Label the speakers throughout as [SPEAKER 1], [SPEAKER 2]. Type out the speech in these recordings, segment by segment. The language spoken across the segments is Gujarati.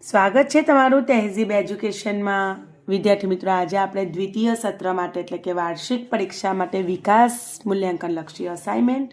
[SPEAKER 1] સ્વાગત છે તમારું તહેઝીબ એજ્યુકેશનમાં વિદ્યાર્થી મિત્રો। આજે આપણે દ્વિતીય સત્ર માટે એટલે કે વાર્ષિક પરીક્ષા માટે વિકાસ મૂલ્યાંકન લક્ષી અસાઇનમેન્ટ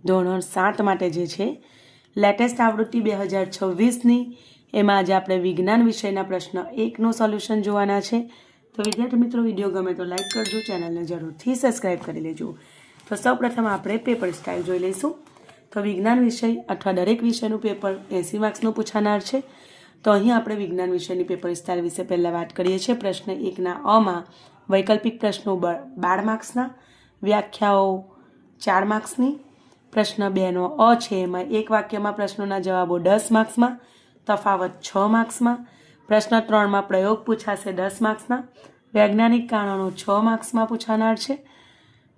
[SPEAKER 1] ધોરણ 7 માટે જે છે લેટેસ્ટ આવૃત્તિ 2026ની એમાં આજે આપણે વિજ્ઞાન વિષયના પ્રશ્ન 1નું સોલ્યુશન જોવાના છે। તો વિદ્યાર્થી મિત્રો વિડીયો ગમે તો લાઈક કરજો, ચેનલને જરૂરથી સબસ્ક્રાઈબ કરી લેજો। તો સૌપ્રથમ આપણે પેપર સ્ટાઇલ જોઈ લઈશું। તો વિજ્ઞાન વિષય અથવા દરેક વિષયનું પેપર 80 માર્ક્સનું પૂછાનાર છે। તો અહીં આપણે વિજ્ઞાન વિષયની પેપર સ્ટાઇલ વિશે પહેલાં વાત કરીએ છીએ। પ્રશ્ન 1ના અમાં વૈકલ્પિક પ્રશ્નો 12 માર્ક્સના, વ્યાખ્યાઓ 4 માર્ક્સની। પ્રશ્ન 2નો અ છે એમાં એક વાક્યમાં પ્રશ્નોના જવાબો 10 માર્ક્સમાં, તફાવત 6 માર્ક્સમાં। પ્રશ્ન 3માં પ્રયોગ પૂછાશે 10 માર્ક્સના, વૈજ્ઞાનિક કારણો 6 માર્ક્સમાં પૂછાનાર છે।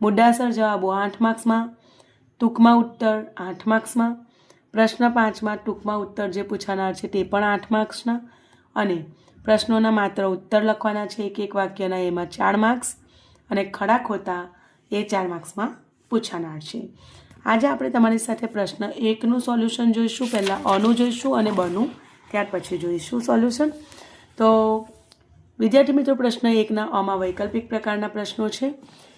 [SPEAKER 1] મુદ્દાસર જવાબો 8 માર્ક્સમાં, ટૂંકમાં ઉત્તર 8 માર્ક્સમાં। પ્રશ્ન 5માં ટૂંકમાં ઉત્તર જે પૂછાનાર છે તે પણ 8 માર્ક્સના અને પ્રશ્નોના માત્ર ઉત્તર લખવાના છે એક વાક્યના, એમાં 4 માર્ક્સ અને ખડા ખોટા એ 4 માર્ક્સમાં પૂછાનાર છે। આજે આપણે તમારી સાથે પ્રશ્ન 1નું સોલ્યુશન જોઈશું। પહેલાં અનું જોઈશું અને બનું ત્યાર પછી જોઈશું સોલ્યુશન। તો વિદ્યાર્થી મિત્રો પ્રશ્ન 1ના અમાં વૈકલ્પિક પ્રકારના પ્રશ્નો છે,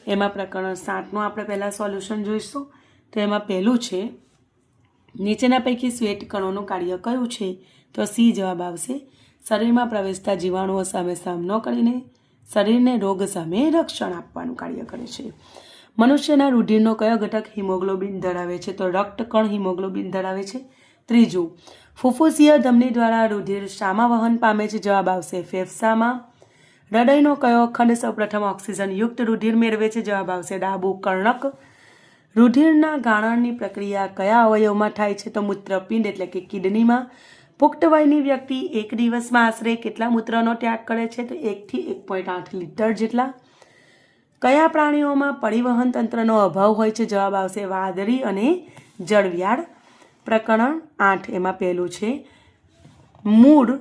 [SPEAKER 1] એમાં પ્રકરણ 7નું આપણે પહેલાં સોલ્યુશન જોઈશું। તો એમાં પહેલું છે નીચેના પૈકી શ્વેત કણોનું કાર્ય કયું છે? તો સી જવાબ આવશે। શરીરમાં પ્રવેશતા જીવાણુઓ સામે સામનો કરીને શરીરને રોગ સામે રક્ષણ આપવાનું કાર્ય કરે છે। મનુષ્યના રુધિરનો કયો ઘટક હિમોગ્લોબિન ધરાવે છે? તો રક્તકણ હિમોગ્લોબિન ધરાવે છે। ત્રીજું, ફુફ્ફુસીય ધમની દ્વારા રુધિર શામાં વહન પામે છે? જવાબ આવશે ફેફસામાં। હૃદયનો કયો ખંડ સૌપ્રથમ ઓક્સિજનયુક્ત રુધિર મેળવે છે? જવાબ આવશે ડાબું કર્ણક। રુધિરના ગાળણની પ્રક્રિયા કયા અવયવમાં થાય છે? તો મૂત્રપિંડ એટલે કે કિડનીમાં। પુખ્ત વયની વ્યક્તિ એક દિવસમાં આશરે કેટલા મૂત્રનો ત્યાગ કરે છે? તો 1 થી 1.8 લીટર જેટલા। કયા પ્રાણીઓમાં પરિવહન તંત્રનો અભાવ હોય છે? જવાબ આવશે વાદળી અને જળવિયાળ। પ્રકરણ 8 એમાં પહેલું છે મૂળ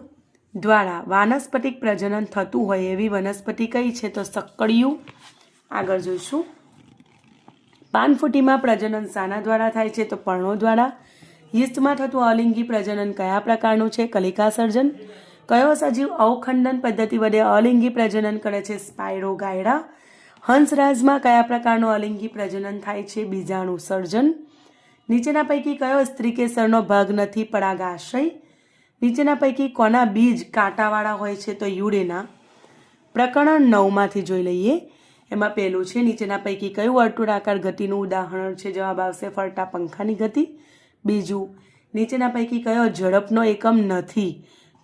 [SPEAKER 1] દ્વારા વાનસ્પતિક પ્રજનન થતું હોય એવી વનસ્પતિ કઈ છે? તો સક્કડિયું। આગળ જોઈશું પાનફૂટીમાં પ્રજનન શાના દ્વારા થાય છે? તો પર્ણો દ્વારા। યીસ્ટમાં થતું અલિંગી પ્રજનન કયા પ્રકારનું છે? કલિકા સર્જન। કયો સજીવ અવખંડન પદ્ધતિ વડે અલિંગી પ્રજનન કરે છે? સ્પાયરોગાયરા। હંસરાજમાં કયા પ્રકારનું અલિંગી પ્રજનન થાય છે? બીજાણુ સર્જન। નીચેના પૈકી કયો સ્ત્રીકેસરનો ભાગ નથી? પરાગાશય। નીચેના પૈકી કોના બીજ કાંટાવાળા હોય છે? તો યુરેના। પ્રકરણ 9માંથી જોઈ લઈએ। એમાં પહેલું છે નીચેના પૈકી કયું વર્તુળાકાર ગતિનું ઉદાહરણ છે? જવાબ આવશે ફરતા પંખાની ગતિ। બીજું, નીચેના પૈકી કયો ઝડપનો એકમ નથી?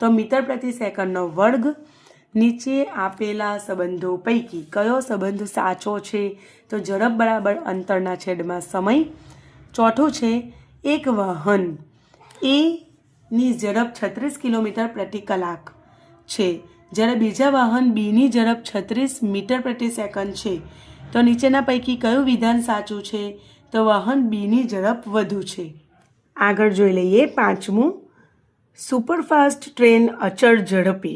[SPEAKER 1] તો મીટર પ્રતિ સેકન્ડનો વર્ગ। નીચે આપેલા સંબંધો પૈકી કયો સંબંધ સાચો છે? તો ઝડપ બરાબર અંતરના છેદમાં સમય। ચોથું છે એક વાહન એની ઝડપ 36 કિલોમીટર પ્રતિ કલાક છે જ્યારે બીજા વાહન બીની ઝડપ 36 મીટર પ્રતિ સેકન્ડ છે। તો નીચેના પૈકી કયું વિધાન સાચું છે? તો વાહન બીની ઝડપ વધુ છે। આગળ જોઈ લઈએ 5મું, સુપરફાસ્ટ ટ્રેન અચળ ઝડપે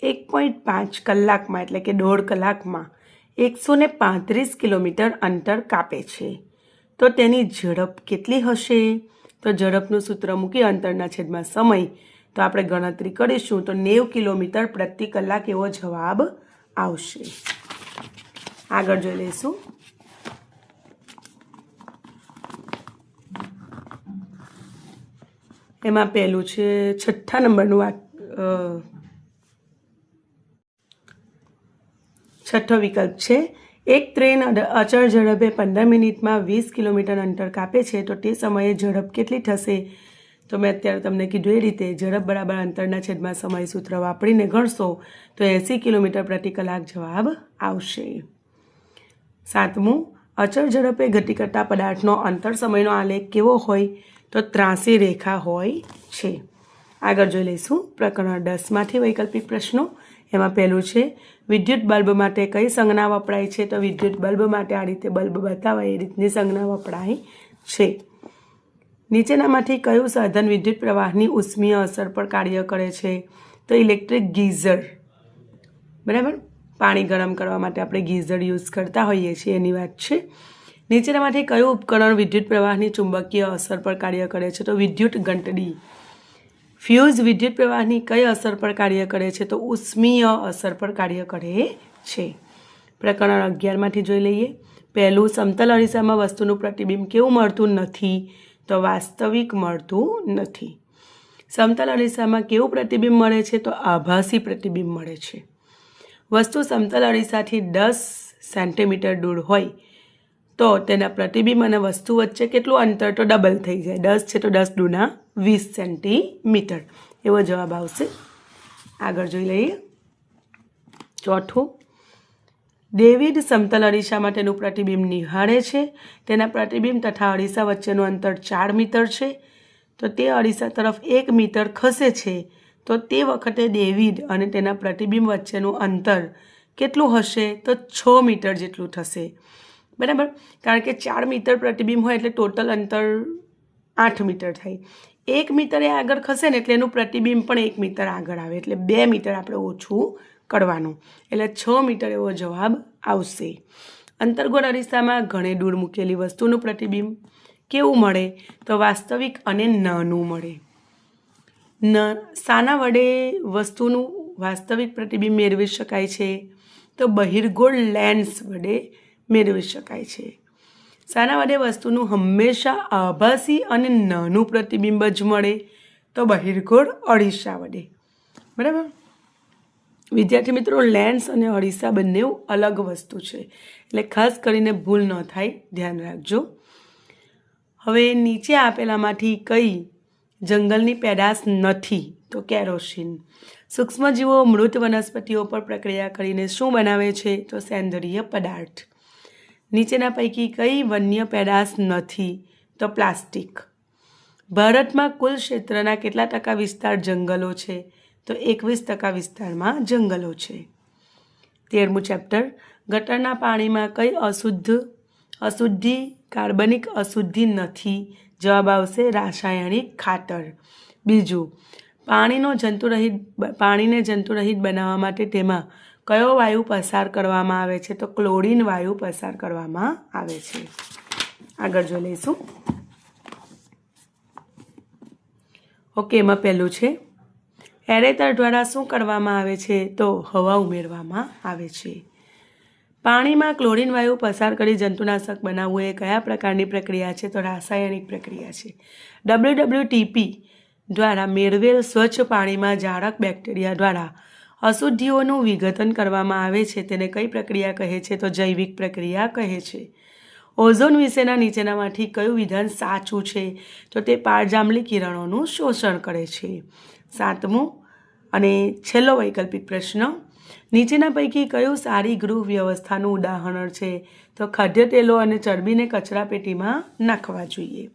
[SPEAKER 1] 1.5 કલાકમાં એટલે કે 1.5 કલાકમાં 135 કિલોમીટર અંતર કાપે છે તો તેની ઝડપ કેટલી હશે? તો ઝડપનું સૂત્ર મૂકી અંતરના છેદમાં સમય તો આપણે ગણતરી કરીશું તો 90 કિલોમીટર પ્રતિ કલાક એવો જવાબ આવશે। આગળ જોઈ લઈશું એમાં પહેલું છે 6થા નંબરનું છઠ્ઠો વિકલ્પ છે એક ટ્રેન અચળ ઝડપે 15 મિનિટમાં 20 કિલોમીટર અંતર કાપે છે તો તે સમયે ઝડપ કેટલી થશે? તો મેં અત્યારે તમને કીધું એ રીતે ઝડપ બરાબર અંતરના છેદમાં સમય સૂત્ર વાપરીને ગણશો તો 80 કિલોમીટર પ્રતિ કલાક જવાબ આવશે। 7મું, અચળ ઝડપે ગતિ કરતા પદાર્થનો અંતર સમયનો આલેખ કેવો હોય? તો ત્રાંસી રેખા હોય છે। આગળ જોઈ લઈશું પ્રકરણ 10માંથી વૈકલ્પિક પ્રશ્નો। એમાં પહેલું છે વિદ્યુત બલ્બ માટે કઈ સંજ્ઞા વપરાય છે? તો વિદ્યુત બલ્બ માટે આ રીતે બલ્બ બતાવાય એ રીતની સંજ્ઞા વપરાય છે। નીચેનામાંથી કયું સાધન વિદ્યુત પ્રવાહની ઉષ્મીય અસર પર કાર્ય કરે છે? તો ઇલેક્ટ્રિક ગીઝર। બરાબર, પાણી ગરમ કરવા માટે આપણે ગીઝર યુઝ કરતા હોઈએ છીએ એની વાત છે। નીચેનામાંથી કયું ઉપકરણ વિદ્યુત પ્રવાહની ચુંબકીય અસર પર કાર્ય કરે છે? તો વિદ્યુત ઘંટડી। ફ્યુઝ વિદ્યુત પ્રવાહની કઈ અસર પર કાર્ય કરે છે? તો ઉષ્મીય અસર પર કાર્ય કરે છે. પ્રકરણ 11માંથી જોઈ લઈએ. પહેલું, સમતલ અરીસામાં વસ્તુનું પ્રતિબિંબ કેવું મળતું નથી? તો વાસ્તવિક મળતું નથી. સમતલ અરીસામાં કેવું પ્રતિબિંબ મળે છે? તો આભાસી પ્રતિબિંબ મળે છે. વસ્તુ સમતલ અરીસાથી 10 સેન્ટીમીટર દૂર હોય તો તેના પ્રતિબિંબ અને વસ્તુ વચ્ચે કેટલું અંતર? તો ડબલ થઈ જાય. 10 છે તો 10 દૂના 20 સેન્ટીમીટર એવો જવાબ આવશે. આગળ જોઈ લઈએ. ચોથું, ડેવિડ સમતલ અરીસામાં તેનું પ્રતિબિંબ નિહાળે છે. તેના પ્રતિબિંબ તથા અરીસા વચ્ચેનું અંતર 4 મીટર છે. તો તે અરીસા તરફ 1 મીટર ખસે છે તો તે વખતે ડેવિડ અને તેના પ્રતિબિંબ વચ્ચેનું અંતર કેટલું હશે? તો 6 મીટર જેટલું થશે. બરાબર, કારણ કે 4 મીટર પ્રતિબિંબ હોય એટલે ટોટલ અંતર 8 મીટર થાય. 1 મીટર એ આગળ ખસે ને એટલે એનું પ્રતિબિંબ પણ 1 મીટર આગળ આવે એટલે 2 મીટર આપણે ઓછું કરવાનું એટલે 6 મીટર એવો જવાબ આવશે. અંતર્ગોળ અરીસામાં ઘણે દૂર મૂકેલી વસ્તુનું પ્રતિબિંબ કેવું મળે? તો વાસ્તવિક અને નાનું મળે. શાના વડે વસ્તુનું વાસ્તવિક પ્રતિબિંબ મેળવી શકાય છે? તો બહિર્ગોળ લેન્સ વડે મેળવી શકાય છે. શાના વડે વસ્તુનું હંમેશા આભાસી અને નાનું પ્રતિબિંબ જ મળે? તો બહિર્ગોળ અરીસા વડે. બરાબર. વિદ્યાર્થી મિત્રો, લેન્સ અને અરીસા બંને અલગ વસ્તુ છે એટલે ખાસ કરીને ભૂલ ન થાય, ધ્યાન રાખજો. હવે નીચે આપેલામાંથી કઈ જંગલની પેદાશ નથી? તો કેરોસીન. સૂક્ષ્મજીવો મૃત વનસ્પતિઓ પર પ્રક્રિયા કરીને શું બનાવે છે? તો સેન્દ્રિય પદાર્થ. નીચેના પૈકી કઈ વન્ય પેદાશ નથી? તો પ્લાસ્ટિક. ભારતમાં કુલ ક્ષેત્રના કેટલા ટકા વિસ્તાર જંગલો છે? તો 21% વિસ્તારમાં જંગલો છે. 13મું ચેપ્ટર, ગટરના પાણીમાં કઈ અશુદ્ધિ કાર્બનિક અશુદ્ધિ નથી? જવાબ આવશે રાસાયણિક ખાતર. બીજું, પાણીને જંતુરહિત બનાવવા માટે તેમાં કયો વાયુ પસાર કરવામાં આવે છે? તો ક્લોરીન વાયુ પસાર કરવામાં આવે છે. આગળ જોઈ લઈશું. ઓકે, એમાં પહેલું છે એરેટર દ્વારા શું કરવામાં આવે છે? તો હવા ઉમેરવામાં આવે છે. પાણીમાં ક્લોરીન વાયુ પસાર કરી જંતુનાશક બનાવવું એ કયા પ્રકારની પ્રક્રિયા છે? તો રાસાયણિક પ્રક્રિયા છે. WWTP દ્વારા મેળવેલ સ્વચ્છ પાણીમાં જાળક બેક્ટેરિયા દ્વારા અશુદ્ધિઓનું વિઘટન કરવામાં આવે છે તેને કઈ પ્રક્રિયા કહે છે? તો જૈવિક પ્રક્રિયા કહે છે. ઓઝોન વિશેના નીચેનામાંથી કયું વિધાન સાચું છે? તો તે પારજાંબલી કિરણોનું શોષણ કરે છે. 7મું અને છેલ્લો વૈકલ્પિક પ્રશ્ન, નીચેના પૈકી કયું સારી ગૃહ વ્યવસ્થાનું ઉદાહરણ છે? તો ખાદ્ય તેલો અને ચરબીને કચરા પેટીમાં નાખવા જોઈએ.